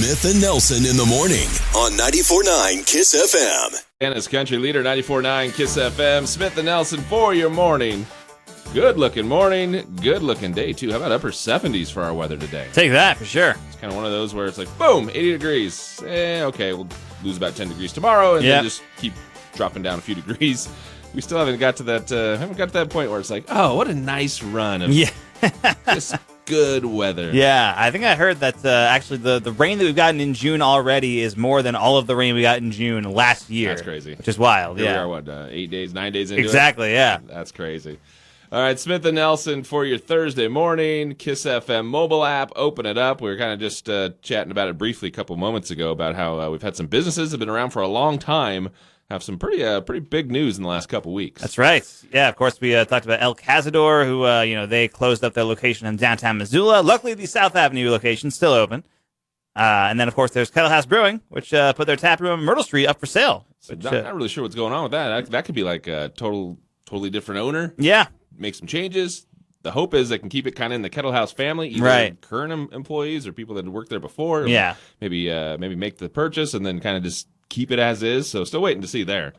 Smith and Nelson in the morning on 94.9 KYSS FM. And as country leader, 94.9 KYSS FM, Smith and Nelson for your morning. Good-looking morning, good-looking day, too. How about upper 70s for our weather today? Take that, for sure. It's kind of one of those where it's like, boom, 80 degrees. Okay, we'll lose about 10 degrees tomorrow, and then just keep dropping down a few degrees. We still haven't got to that point where it's like, oh, what a nice run of just good weather. Yeah, I think I heard that actually the rain that we've gotten in June already is more than all of the rain we got in June last year. That's crazy. Which is wild, Here we are, what, 8 days, 9 days into it? Exactly, yeah. That's crazy. All right, Smith and Nelson for your Thursday morning. KYSS FM mobile app, open it up. We were kind of just chatting about it briefly a couple moments ago about how we've had some businesses that have been around for a long time have some pretty big news in the last couple weeks. That's right. Yeah, of course, we talked about El Cazador, who, they closed up their location in downtown Missoula. Luckily, the South Avenue location is still open. And then, of course, there's Kettle House Brewing, which put their tap room on Myrtle Street up for sale. Which, not really sure what's going on with that. That could be like a totally different owner. Yeah. Make some changes. The hope is they can keep it kind of in the Kettle House family, either current employees or people that had worked there before. Yeah. Maybe make the purchase and then kind of just keep it as is. So still waiting to see there.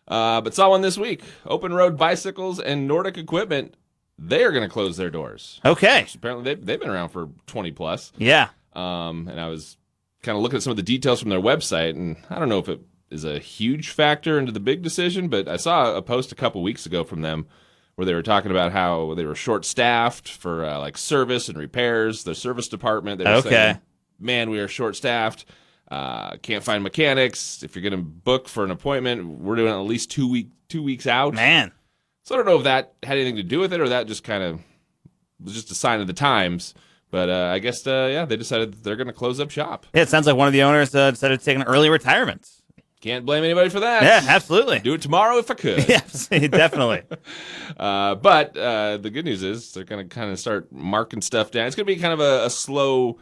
But saw one this week. Open Road Bicycles and Nordic Equipment. They are going to close their doors. Okay. Which apparently they've been around for 20 plus. Yeah. And I was kind of looking at some of the details from their website, and I don't know if it is a huge factor into the big decision, but I saw a post a couple weeks ago from them where they were talking about how they were short-staffed for like service and repairs. The service department, they were saying, man, we are short-staffed. Can't find mechanics. If you're going to book for an appointment, we're doing it at least 2 weeks out. Man. So I don't know if that had anything to do with it or that just kind of was just a sign of the times. But I guess, they decided they're going to close up shop. Yeah, it sounds like one of the owners decided to take an early retirement. Can't blame anybody for that. Yeah, absolutely. Do it tomorrow if I could. Yeah, definitely. But the good news is they're going to kind of start marking stuff down. It's going to be kind of a slow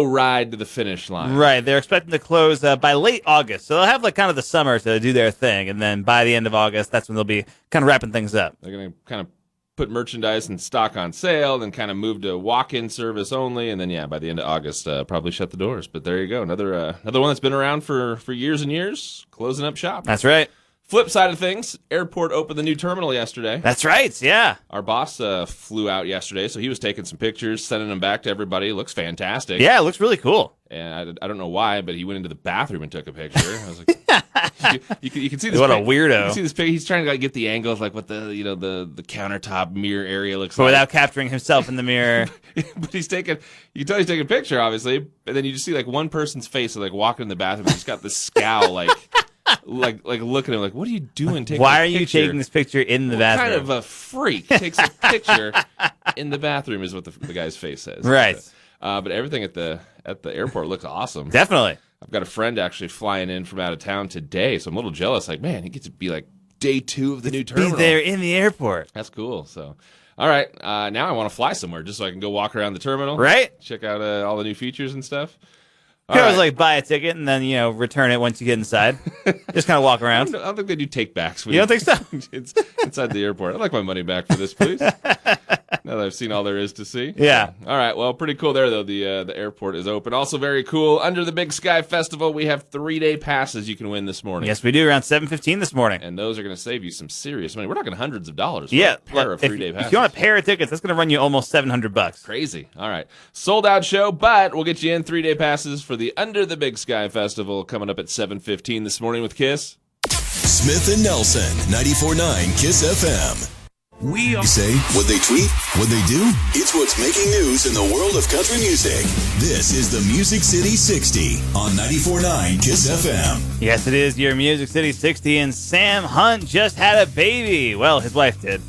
ride to the finish line. Right. They're expecting to close by late August. So they'll have like kind of the summer to do their thing. And then by the end of August, that's when they'll be kind of wrapping things up. They're going to kind of put merchandise and stock on sale, then kind of move to walk-in service only, and then by the end of August, probably shut the doors. But there you go, another one that's been around for years and years, closing up shop. That's right. Flip side of things, airport opened the new terminal yesterday. That's right, yeah. Our boss flew out yesterday, so he was taking some pictures, sending them back to everybody. It looks fantastic. Yeah, it looks really cool. And I don't know why, but he went into the bathroom and took a picture. I was like, you can see this. What a weirdo! You can see this picture. He's trying to get the angle of like what the countertop mirror area looks but like, without capturing himself in the mirror. But he's taking. You can tell he's taking a picture, obviously, and then you just see like one person's face, so, like walking in the bathroom. He's got this scowl, like looking at him, like, what are you doing? Why are you taking this picture in the bathroom? Kind of a freak takes a picture in the bathroom is what the guy's face says. Right. But everything at the airport looks awesome. Definitely. I've got a friend actually flying in from out of town today, so I'm a little jealous. Like, man, he gets to be like day 2 of the new terminal. Be there in the airport. That's cool. So, all right, now I want to fly somewhere just so I can go walk around the terminal. Right. Check out all the new features and stuff. You can always buy a ticket and then return it once you get inside. Just kind of walk around. I don't think they do take backs. You don't think so? It's inside the airport. I'd like my money back for this, please. Now that I've seen all there is to see. Yeah. All right. Well, pretty cool there, though. The airport is open. Also very cool. Under the Big Sky Festival, we have 3-day passes you can win this morning. Yes, we do. Around 7:15 this morning. And those are going to save you some serious money. We're talking hundreds of dollars for a pair of 3-day passes. If you want a pair of tickets, that's going to run you almost $700. Crazy. All right. Sold out show, but we'll get you in 3-day passes for the Under the Big Sky Festival coming up at 7:15 this morning with KYSS. Smith and Nelson, 94.9 KYSS FM. We say what they tweet, what they do. It's what's making news in the world of country music. This is the Music City 60 on 94.9 KYSS FM. Yes, it is your Music City 60, and Sam Hunt just had a baby. Well, his wife did.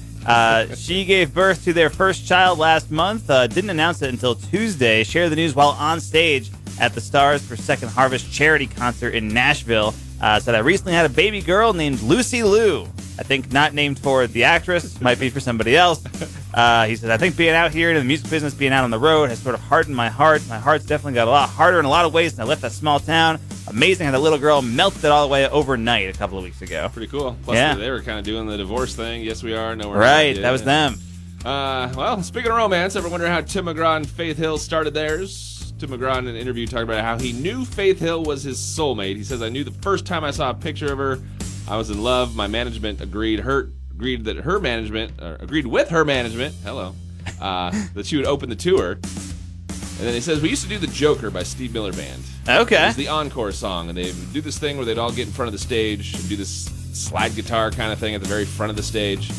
She gave birth to their first child last month. Didn't announce it until Tuesday. Shared the news while on stage at the Stars for Second Harvest charity concert in Nashville. Said, I recently had a baby girl named Lucy Liu. I think not named for the actress, might be for somebody else. He said, I think being out here in the music business, being out on the road has sort of hardened my heart. My heart's definitely got a lot harder in a lot of ways since I left that small town. Amazing how the little girl melted all the way overnight a couple of weeks ago. Pretty cool. Plus, they were kind of doing the divorce thing. Yes, we are. No, we're right, not. That was them. Well, speaking of romance, ever wonder how Tim McGraw and Faith Hill started theirs? to McGraw in an interview talking about how he knew Faith Hill was his soulmate. He says, I knew the first time I saw a picture of her, I was in love. My management agreed with her management, that she would open the tour. And then he says, we used to do The Joker by Steve Miller Band. Okay. It was the encore song, and they would do this thing where they'd all get in front of the stage and do this slide guitar kind of thing at the very front of the stage.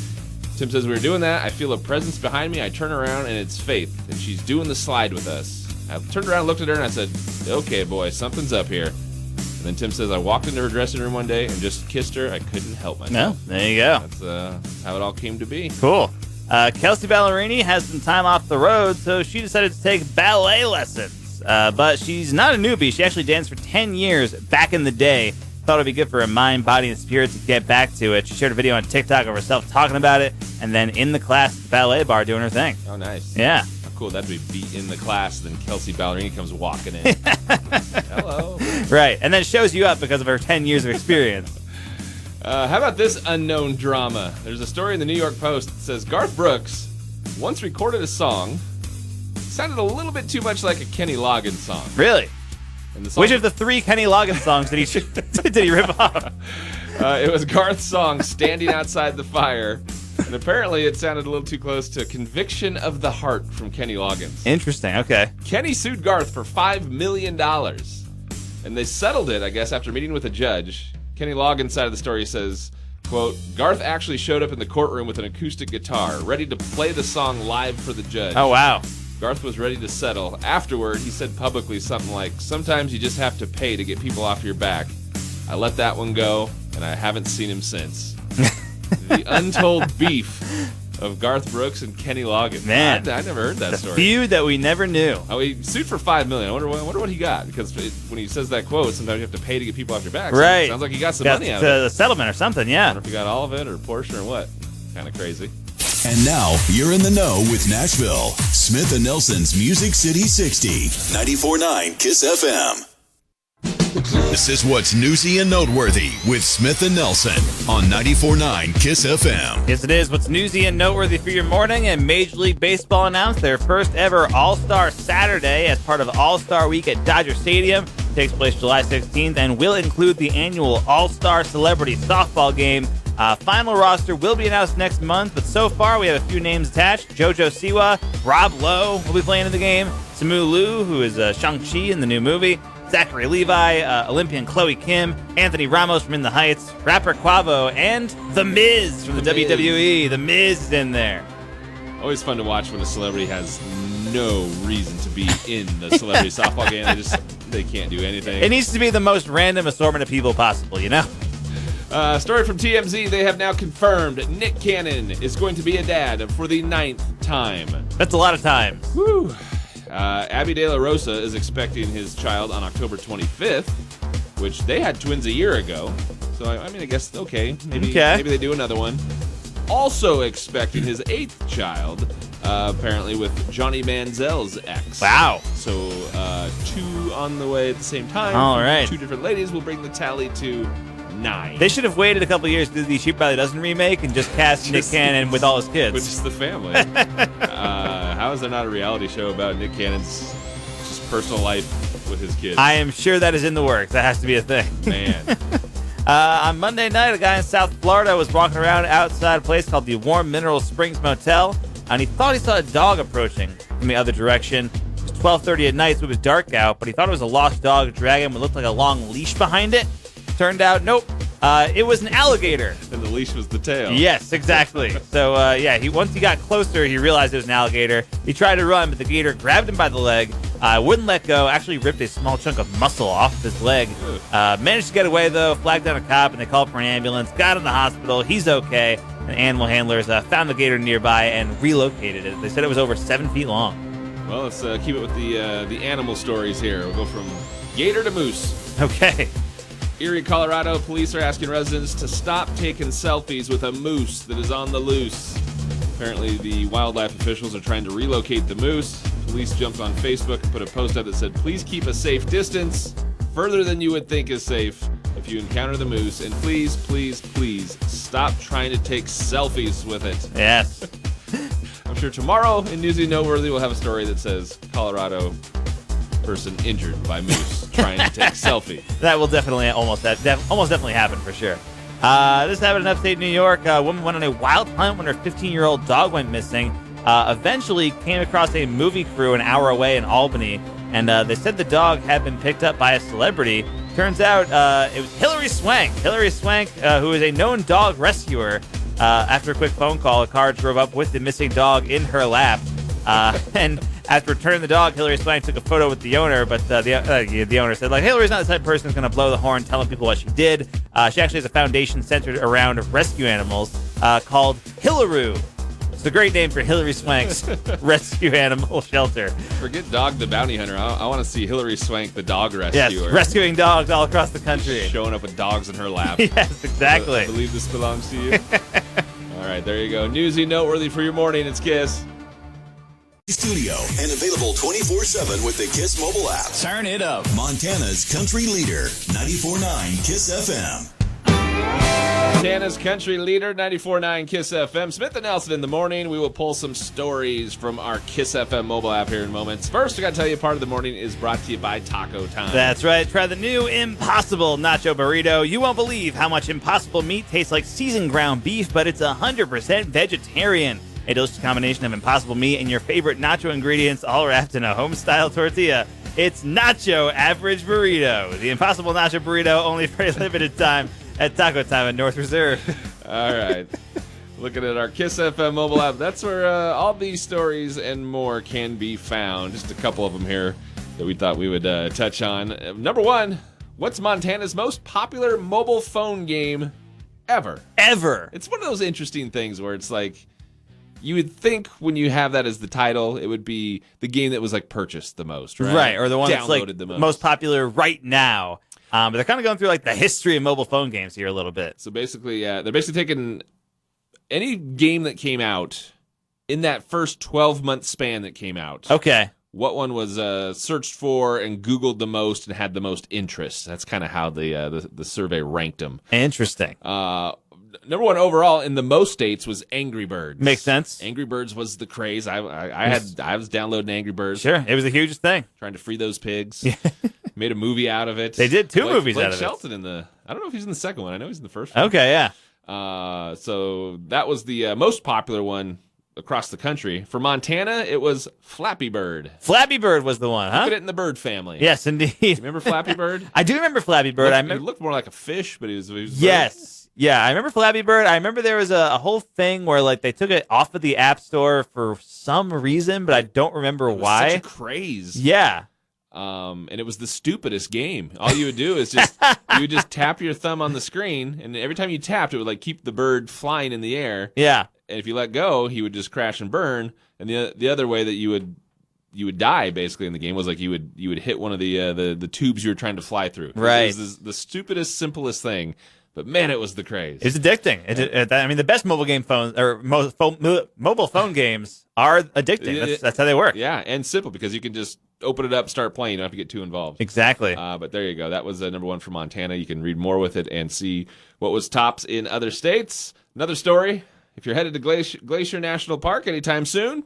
Tim says, we were doing that. I feel a presence behind me. I turn around, and it's Faith, and she's doing the slide with us. I turned around, looked at her, and I said, okay, boy, something's up here. And then Tim says, I walked into her dressing room one day and just kissed her. I couldn't help myself. No, there you go. That's how it all came to be. Cool. Kelsey Ballerini has some time off the road, so she decided to take ballet lessons. But she's not a newbie. She actually danced for 10 years back in the day. Thought it would be good for her mind, body, and spirit to get back to it. She shared a video on TikTok of herself talking about it, and then in the class at the ballet bar doing her thing. Oh, nice. Yeah. Oh, cool. That'd be in the class, then Kelsey Ballerini comes walking in. Hello. Right, and then shows you up because of her 10 years of experience. How about this unknown drama? There's a story in the New York Post that says Garth Brooks once recorded a song. Sounded a little bit too much like a Kenny Loggins song. Really? And the song Which of the 3 Kenny Loggins songs did he rip off? It was Garth's song, Standing Outside the Fire. And apparently it sounded a little too close to Conviction of the Heart from Kenny Loggins. Interesting, okay. Kenny sued Garth for $5 million. And they settled it, I guess, after meeting with a judge. Kenny Loggins' side of the story says, quote, Garth actually showed up in the courtroom with an acoustic guitar, ready to play the song live for the judge. Oh, wow. Garth was ready to settle. Afterward, he said publicly something like, sometimes you just have to pay to get people off your back. I let that one go, and I haven't seen him since. The untold beef of Garth Brooks and Kenny Loggins. Man. I never heard that The story. feud that we never knew. Oh, he sued for $5 million. I wonder what he got, because when he says that quote, sometimes you have to pay to get people off your back. So Right. it sounds like he got some money out of it. A settlement or something, I yeah. wonder if he got all of it or a portion or what. Kind of crazy. And now you're in the know with Nashville. Smith and Nelson's Music City 60. 94.9 KISS FM. This is what's newsy and noteworthy with Smith and Nelson on 94.9 KISS FM. Yes, it is. What's newsy and noteworthy for your morning? And Major League Baseball announced their first ever All-Star Saturday as part of All-Star Week at Dodger Stadium. It takes place July 16th and will include the annual All-Star Celebrity Softball Game. Final roster will be announced next month, but so far we have a few names attached. JoJo Siwa, Rob Lowe will be playing in the game, Simu Liu, who is Shang-Chi in the new movie, Zachary Levi, Olympian Chloe Kim, Anthony Ramos from In the Heights, rapper Quavo, and The Miz from the WWE. The Miz is in there. Always fun to watch when a celebrity has no reason to be in the celebrity softball game. They can't do anything. It needs to be the most random assortment of people possible, you know? Story from TMZ, they have now confirmed Nick Cannon is going to be a dad for the 9th time. That's a lot of times. Woo! Abby De La Rosa is expecting his child on October 25th, which they had twins a year ago. So, I mean, I guess, okay, maybe they do another one. Also expecting his 8th child, apparently with Johnny Manziel's ex. Wow. So, 2 on the way at the same time. All right. 2 different ladies will bring the tally to 9. They should have waited a couple years to do the She Probably Doesn't remake and just cast Nick Cannon with all his kids. With just the family. How is there not a reality show about Nick Cannon's just personal life with his kids? I am sure that is in the works. That has to be a thing. Man. On Monday night, a guy in South Florida was walking around outside a place called the Warm Mineral Springs Motel, and he thought he saw a dog approaching from the other direction. It was 12:30 at night, so it was dark out, but he thought it was a lost dog dragging what looked like a long leash behind it. Turned out, nope. It was an alligator. And the leash was the tail. Yes, exactly. So, once he got closer, he realized it was an alligator. He tried to run, but the gator grabbed him by the leg, wouldn't let go, actually ripped a small chunk of muscle off his leg. Managed to get away, though, flagged down a cop, and they called for an ambulance, got him to the hospital. He's okay. And animal handlers found the gator nearby and relocated it. They said it was over 7 feet long. Well, let's keep it with the animal stories here. We'll go from gator to moose. Okay. Erie, Colorado, police are asking residents to stop taking selfies with a moose that is on the loose. Apparently, the wildlife officials are trying to relocate the moose. Police jumped on Facebook and put a post up that said, please keep a safe distance, further than you would think is safe, if you encounter the moose. And please, please, please, stop trying to take selfies with it. person injured by moose trying to take a selfie. That will definitely almost definitely happen for sure. This happened in upstate New York. A woman went on a wild hunt when her 15-year-old dog went missing. Eventually came across a movie crew an hour away in Albany, and they said the dog had been picked up by a celebrity. Turns out it was Hillary Swank. Hillary Swank, who is a known dog rescuer. After a quick phone call, a car drove up with the missing dog in her lap. And after returning the dog, Hillary Swank took a photo with the owner, but the owner said, Hillary's not the type of person who's going to blow the horn telling people what she did. She actually has a foundation centered around rescue animals called Hillaroo. It's a great name for Hillary Swank's rescue animal shelter. Forget Dog the Bounty Hunter. I want to see Hillary Swank, the dog rescuer. Yes, rescuing dogs all across the country. Showing up with dogs in her lap. Yes, exactly. I believe this belongs to you. All right, there you go. Newsy, noteworthy for your morning. It's KISS. Studio and available 24/7 with the KISS mobile app. Turn it up. Montana's country leader, 94.9 KISS FM. Montana's country leader, 94.9 KISS FM. Smith and Nelson in the morning. We will pull some stories from our KISS FM mobile app here in moments. First, I got to tell you, part of the morning is brought to you by Taco Time. That's right. Try the new Impossible Nacho Burrito. You won't believe how much Impossible meat tastes like seasoned ground beef, but it's 100% vegetarian. A delicious combination of Impossible meat and your favorite nacho ingredients all wrapped in a home-style tortilla. It's Nacho Average Burrito. The Impossible Nacho Burrito only for a limited time at Taco Time at North Reserve. All right. Looking at our KISS FM mobile app, that's where all these stories and more can be found. Just a couple of them here that we thought we would touch on. Number one, what's Montana's most popular mobile phone game ever? Ever. It's one of those interesting things where it's like, you would think when you have that as the title, it would be the game that was like purchased the most, right? Right, or the one downloaded that's like the most popular right now. But they're kind of going through like the history of mobile phone games here a little bit. So basically, they're basically taking any game that came out in that first 12-month span that came out. Okay. What one was searched for and Googled the most and had the most interest? That's kind of how the survey ranked them. Interesting. Number one overall in the most states was Angry Birds. Makes sense. Angry Birds was the craze. I was downloading Angry Birds. Sure, it was a huge thing. Trying to free those pigs. Made a movie out of it. They did two movies Blake out of Shelton it. I don't know if he's in the second one. I know he's in the first one. Okay, yeah. So that was the most popular one across the country. For Montana, it was Flappy Bird. Flappy Bird was the one, huh? Look at it in the bird family. Yes, indeed. You remember Flappy Bird? I do remember Flappy Bird. It looked more like a fish, but he was yes. Yeah, I remember Flappy Bird. I remember there was a whole thing where like they took it off of the App Store for some reason, but I don't remember why. Such a craze. Yeah. And it was the stupidest game. All you would do is you would just tap your thumb on the screen, and every time you tapped, it would like keep the bird flying in the air. Yeah. And if you let go, he would just crash and burn. And the other way that you would die basically in the game was like you would hit one of the tubes you were trying to fly through. Right. It was the stupidest, simplest thing. But man, it was the craze. It's addicting. I mean, the best mobile game phones or mobile phone games are addicting. That's how they work. Yeah, and simple because you can just open it up, start playing. You don't have to get too involved. Exactly. But there you go. That was number one for Montana. You can read more with it and see what was tops in other states. Another story. If you're headed to Glacier National Park anytime soon,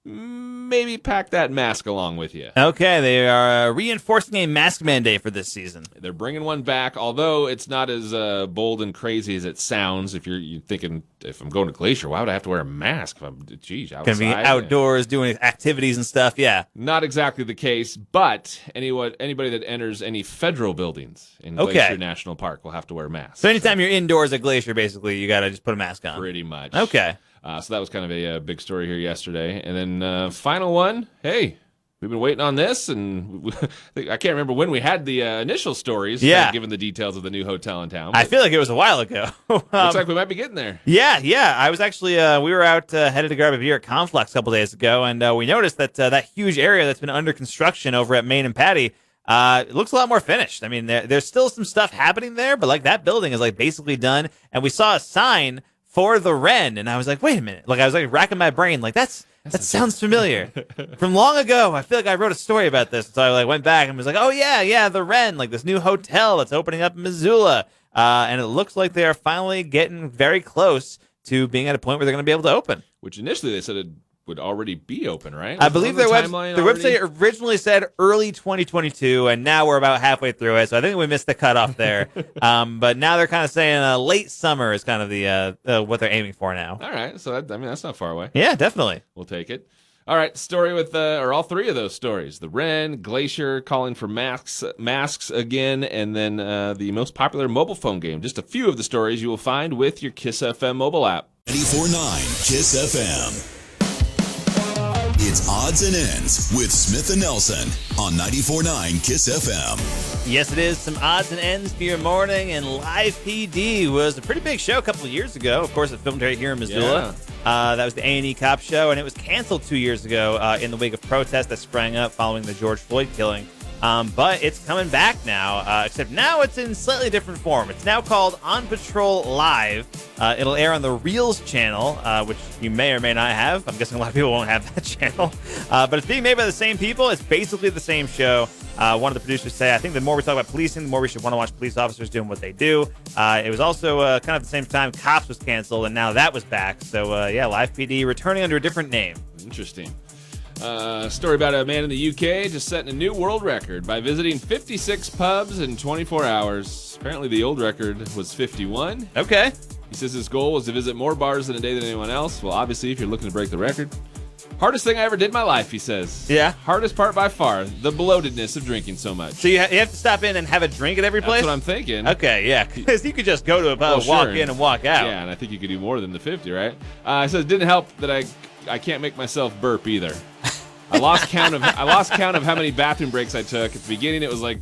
maybe pack that mask along with you. Okay, they are reinforcing a mask mandate for this season. They're bringing one back, although it's not as bold and crazy as it sounds. If you're thinking, if I'm going to Glacier, why would I have to wear a mask? If I'm, outside. Gonna be outdoors doing activities and stuff, yeah. Not exactly the case, but anybody that enters any federal buildings in Glacier National Park will have to wear masks. So anytime you're indoors at Glacier, basically, you got to just put a mask on. Pretty much. Okay. So that was kind of a big story here yesterday. And then final one, hey, we've been waiting on this, and I can't remember when we had the initial stories, given the details of the new hotel in town. I feel like it was a while ago. Looks like we might be getting there. Yeah. I was actually, we were out headed to grab a beer at Conflux a couple days ago, and we noticed that that huge area that's been under construction over at Main and Patty, it looks a lot more finished. I mean, there's still some stuff happening there, but like that building is like basically done, and we saw a sign for the Wren, and I was like, wait a minute. Like I was like racking my brain, like that sounds familiar from long ago. I feel like I wrote a story about this, so I like went back and was like, oh yeah, the Wren, like this new hotel that's opening up in Missoula, and it looks like they are finally getting very close to being at a point where they're going to be able to open. Which initially they said it'd would already be open, right? I believe their website originally said early 2022, and now we're about halfway through it, so I think we missed the cutoff there. But now they're kind of saying late summer is kind of the what they're aiming for now. All right, so that's not far away. Yeah, definitely. We'll take it. All right, story with or all three of those stories: the Wren, Glacier calling for masks again, and then the most popular mobile phone game. Just a few of the stories you will find with your KISS FM mobile app. 94.9 KISS FM. It's Odds and Ends with Smith and Nelson on 94.9 KISS FM. Yes, it is. Some odds and ends for your morning, and Live PD was a pretty big show a couple of years ago. Of course, it filmed right here in Missoula. Yeah. That was the A&E Cop show, and it was canceled 2 years ago in the wake of protests that sprang up following the George Floyd killing. But it's coming back now, except now it's in slightly different form. It's now called On Patrol Live. It'll air on the Reels channel, which you may or may not have. I'm guessing a lot of people won't have that channel. But it's being made by the same people. It's basically the same show. One of the producers say, I think the more we talk about policing, the more we should want to watch police officers doing what they do. It was also kind of at the same time Cops was canceled, and now that was back. So, yeah, Live PD returning under a different name. Interesting. Story about a man in the UK just setting a new world record by visiting 56 pubs in 24 hours. Apparently the old record was 51. Okay. He says his goal was to visit more bars in a day than anyone else. Well, obviously, if you're looking to break the record. Hardest thing I ever did in my life, he says. Yeah. Hardest part by far, the bloatedness of drinking so much. So you have to stop in and have a drink at every place? That's what I'm thinking. Okay, yeah. Because you could just go to a pub, walk in and walk out. Yeah, and I think you could do more than the 50, right? He says it didn't help that I can't make myself burp either. I lost count of how many bathroom breaks I took. At the beginning, it was like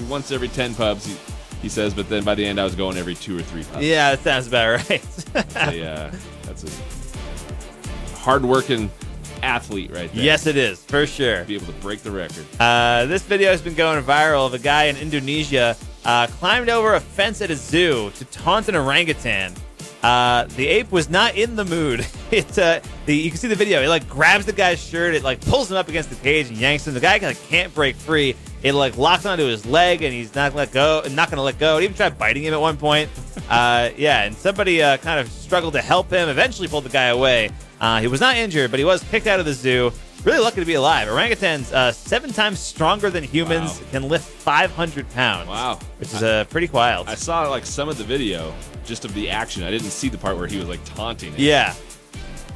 once every 10 pubs, he says, but then by the end, I was going every 2 or 3 pubs. Yeah, that sounds about right. That's a hard-working athlete right there. Yes, it is, for sure. Be able to break the record. This video has been going viral of a guy in Indonesia climbed over a fence at a zoo to taunt an orangutan. The ape was not in the mood. You can see the video. It grabs the guy's shirt. It pulls him up against the cage and yanks him. The guy can't break free. It locks onto his leg and he's not going to let go. It even tried biting him at one point. And somebody kind of struggled to help him. Eventually pulled the guy away. He was not injured, but he was kicked out of the zoo. Really lucky to be alive. Orangutans, 7 times stronger than humans, can lift 500 pounds. Wow. Which is pretty wild. I saw some of the video just of the action. I didn't see the part where he was taunting it. Yeah.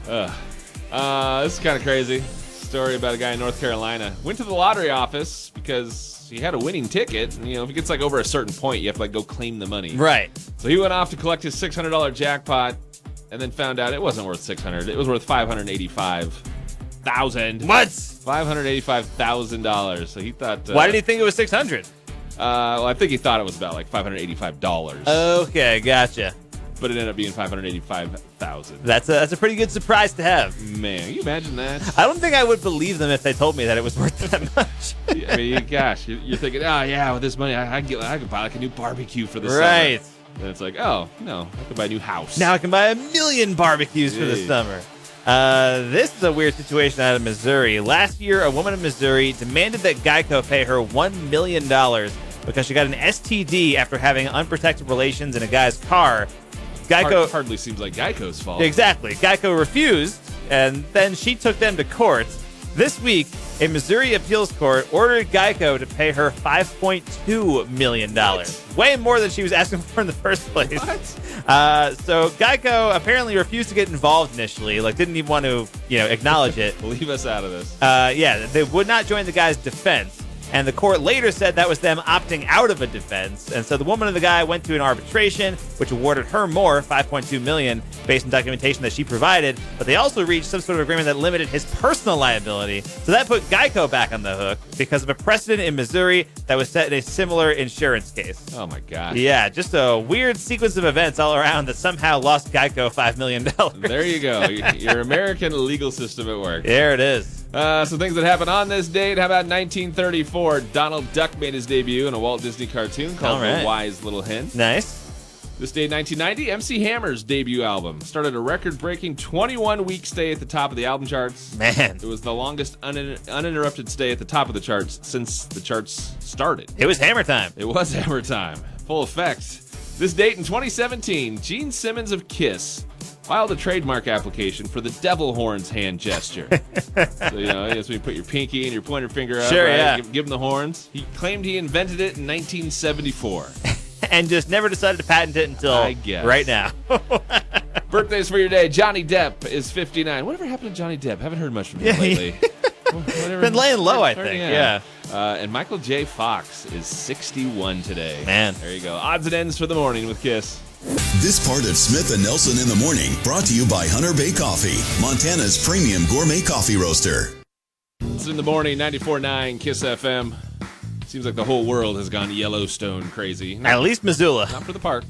This is kind of crazy. Story about a guy in North Carolina. Went to the lottery office because he had a winning ticket. And, if it gets over a certain point, you have to go claim the money. Right. So he went off to collect his $600 jackpot and then found out it wasn't worth $600. It was worth $585,000. What? $585,000. So he thought. Why did he think it was $600? Well, I think he thought it was about $585. Okay, gotcha. But it ended up being $585,000. That's a pretty good surprise to have. Man, can you imagine that? I don't think I would believe them if they told me that it was worth that much. I mean, gosh, you're thinking, oh yeah, with this money, I could buy a new barbecue for the summer. Right. And it's oh no, I could buy a new house. Now I can buy 1 million barbecues for the summer. This is a weird situation out of Missouri. Last year, a woman in Missouri demanded that Geico pay her $1 million because she got an STD after having unprotected relations in a guy's car. Geico hardly seems like Geico's fault. Exactly. Geico refused, and then she took them to court. This week, a Missouri appeals court ordered Geico to pay her $5.2 million. What? Way more than she was asking for in the first place. What? So Geico apparently refused to get involved initially, didn't even want to, acknowledge it. Leave us out of this. They would not join the guy's defense. And the court later said that was them opting out of a defense. And so the woman and the guy went to an arbitration, which awarded her more, $5.2 million, based on documentation that she provided. But they also reached some sort of agreement that limited his personal liability. So that put Geico back on the hook because of a precedent in Missouri that was set in a similar insurance case. Oh, my gosh. Yeah, just a weird sequence of events all around that somehow lost Geico $5 million. There you go. Your American legal system at work. There it is. Some things that happened on this date. How about 1934? Donald Duck made his debut in a Walt Disney cartoon called The Wise Little Hen. Nice. This day, 1990, MC Hammer's debut album started a record-breaking 21-week stay at the top of the album charts. Man. It was the longest uninterrupted stay at the top of the charts since the charts started. It was Hammer time. It was Hammer time. Full effect. This date in 2017, Gene Simmons of KISS filed a trademark application for the devil horns hand gesture. So, when you put your pinky and your pointer finger up, sure, right? yeah. Give him the horns. He claimed he invented it in 1974. And just never decided to patent it until right now. Birthdays for your day. Johnny Depp is 59. Whatever happened to Johnny Depp? Haven't heard much from him lately. Been laying low, I think. Yeah. And Michael J. Fox is 61 today. Man. There you go. Odds and ends for the morning with KYSS. This part of Smith and Nelson in the Morning brought to you by Hunter Bay Coffee, Montana's premium gourmet coffee roaster. It's in the morning, 94.9 KYSS FM. Seems like the whole world has gone Yellowstone crazy. At least Missoula. Not for the park.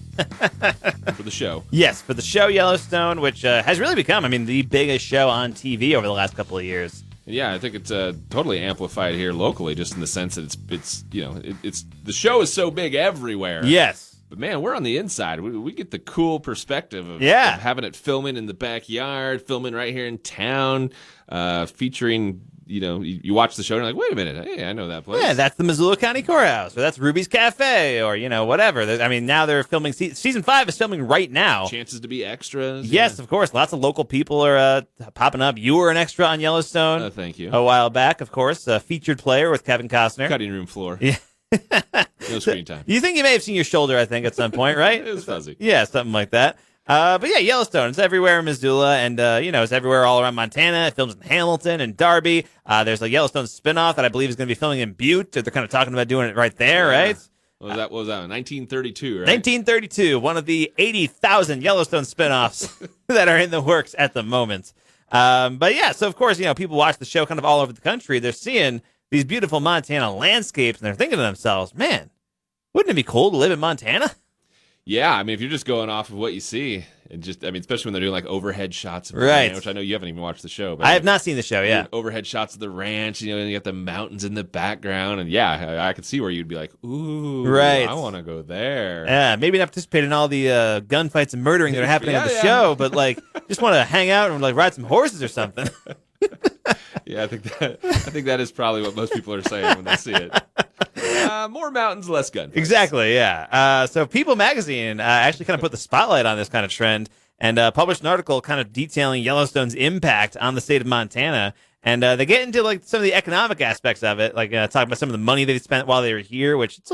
For the show. Yes, for the show Yellowstone, which has really become, the biggest show on TV over the last couple of years. Yeah, I think it's totally amplified here locally, just in the sense that it's the show is so big everywhere. Yes. But man, we're on the inside. We get the cool perspective of having it filming in the backyard, filming right here in town, featuring. You watch the show and you're like, wait a minute, hey, I know that place. Yeah, that's the Missoula County Courthouse, or that's Ruby's Cafe, or, whatever. Now they're filming, season 5 is filming right now. Chances to be extras. Yes, of course. Lots of local people are popping up. You were an extra on Yellowstone. Thank you. A while back, of course. A featured player with Kevin Costner. Cutting room floor. Yeah. No screen time. You think you may have seen your shoulder, I think, at some point, right? It was fuzzy. Yeah, something like that. But yeah, Yellowstone. It's everywhere in Missoula, and it's everywhere all around Montana. It films in Hamilton and Darby. There's a Yellowstone spinoff that I believe is going to be filming in Butte. They're kind of talking about doing it right there, right? What was that? 1932, right? 1932, one of the 80,000 Yellowstone spinoffs that are in the works at the moment. But yeah, so of course, people watch the show kind of all over the country. They're seeing these beautiful Montana landscapes, and they're thinking to themselves, man, wouldn't it be cool to live in Montana? Yeah, if you're just going off of what you see, and especially when they're doing like overhead shots of the right, ranch, which I know you haven't even watched the show. But I have not seen the show, yeah. Overhead shots of the ranch, and you got the mountains in the background, and yeah, I could see where you'd be like, ooh, right, I want to go there. Yeah, maybe not participate in all the gunfights and murdering that are happening on the show, but just want to hang out and ride some horses or something. Yeah, I think that is probably what most people are saying when they see it. More mountains, less gunfights. Exactly, yeah. So People magazine actually kind of put the spotlight on this kind of trend and published an article kind of detailing Yellowstone's impact on the state of Montana. And they get into some of the economic aspects of it, talking about some of the money they spent while they were here, which it's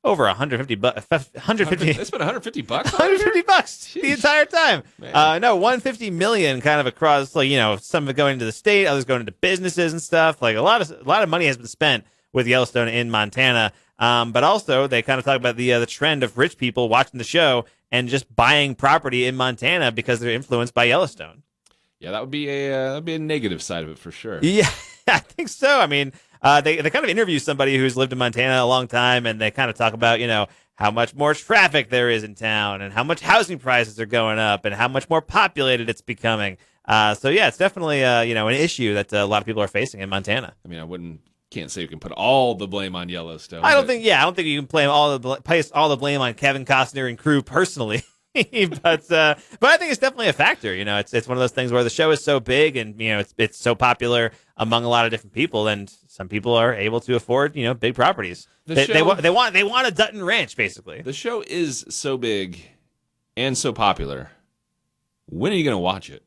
over $150. They spent $150. $150 the entire time. No, $150 million kind of across. Some of it going into the state, others going into businesses and stuff. A lot of money has been spent with Yellowstone in Montana. But also they kind of talk about the trend of rich people watching the show and just buying property in Montana because they're influenced by Yellowstone. Yeah, that would be a negative side of it for sure. Yeah, I think so. They kind of interview somebody who's lived in Montana a long time, and they kind of talk about, how much more traffic there is in town and how much housing prices are going up and how much more populated it's becoming. So yeah, it's definitely, an issue that a lot of people are facing in Montana. Can't say you can put all the blame on Yellowstone. I don't think you can place all the blame on Kevin Costner and crew personally. but I think it's definitely a factor. It's one of those things where the show is so big and it's so popular among a lot of different people, and some people are able to afford big properties. They want a Dutton Ranch basically. The show is so big and so popular. When are you going to watch it?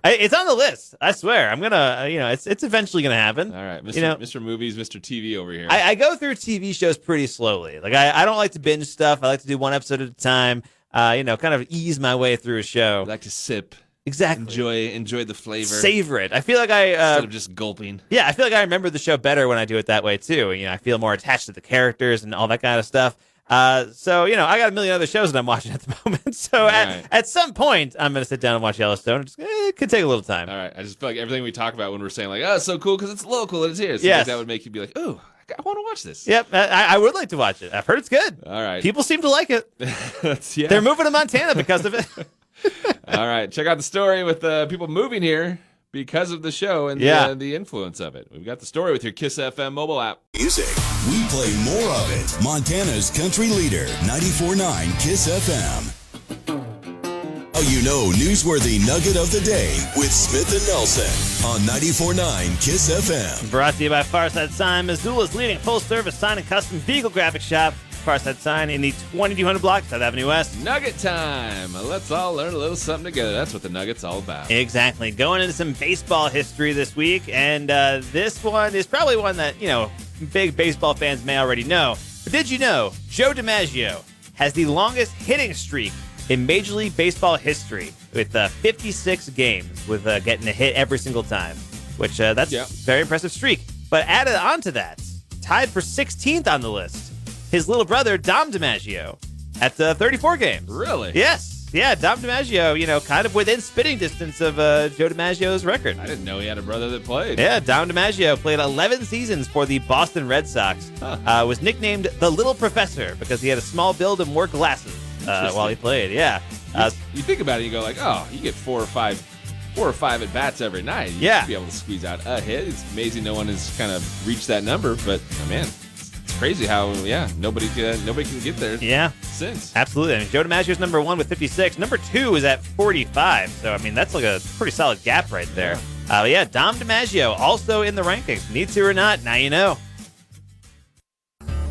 It's on the list. I swear. I'm gonna. It's eventually gonna happen. All right, Mr. Movies, Mr. TV over here. I go through TV shows pretty slowly. I don't like to binge stuff. I like to do one episode at a time. Kind of ease my way through a show. I like to sip. Exactly. Enjoy the flavor. Savor it. I feel like instead of just gulping. Yeah, I feel like I remember the show better when I do it that way too. I feel more attached to the characters and all that kind of stuff. So I got a million other shows that I'm watching at the moment. So at some point, I'm going to sit down and watch Yellowstone. It could take a little time. All right. I just feel like everything we talk about when we're saying it's so cool because it's local and it's here. So yes. That would make you be like, oh, I want to watch this. Yep. I would like to watch it. I've heard it's good. All right. People seem to like it. Yeah. They're moving to Montana because of it. All right. Check out the story with people moving here because of the show and the influence of it. We've got the story with your KYSS FM mobile app. Music. We play more of it. Montana's country leader, 94.9 KYSS FM. Newsworthy nugget of the day with Smith and Nelson on 94.9 KYSS FM. Brought to you by Farside Sign, Missoula's leading full-service sign and custom vehicle graphics shop. far side sign in the 2200 block, South Avenue West. Nugget time. Let's all learn a little something together. That's what the Nugget's all about. Exactly. Going into some baseball history this week, and this one is probably one that, big baseball fans may already know. But did you know Joe DiMaggio has the longest hitting streak in Major League Baseball history with 56 games with getting a hit every single time, which that's a very impressive streak. But added on to that, tied for 16th on the list, his little brother, Dom DiMaggio, at 34 games. Really? Yes. Yeah, Dom DiMaggio, kind of within spitting distance of Joe DiMaggio's record. I didn't know he had a brother that played. Yeah, Dom DiMaggio played 11 seasons for the Boston Red Sox. Was nicknamed the Little Professor because he had a small build and wore glasses while he played. Yeah. You think about it, you go like, oh, you get four or five at-bats every night. You should be able to squeeze out a hit. It's amazing no one has kind of reached that number, but, man, it's crazy how, nobody can get there since. Absolutely. I mean, Joe DiMaggio's number 1 with 56. Number 2 is at 45. So, that's like a pretty solid gap right there. Dom DiMaggio also in the rankings. Need to or not, now you know.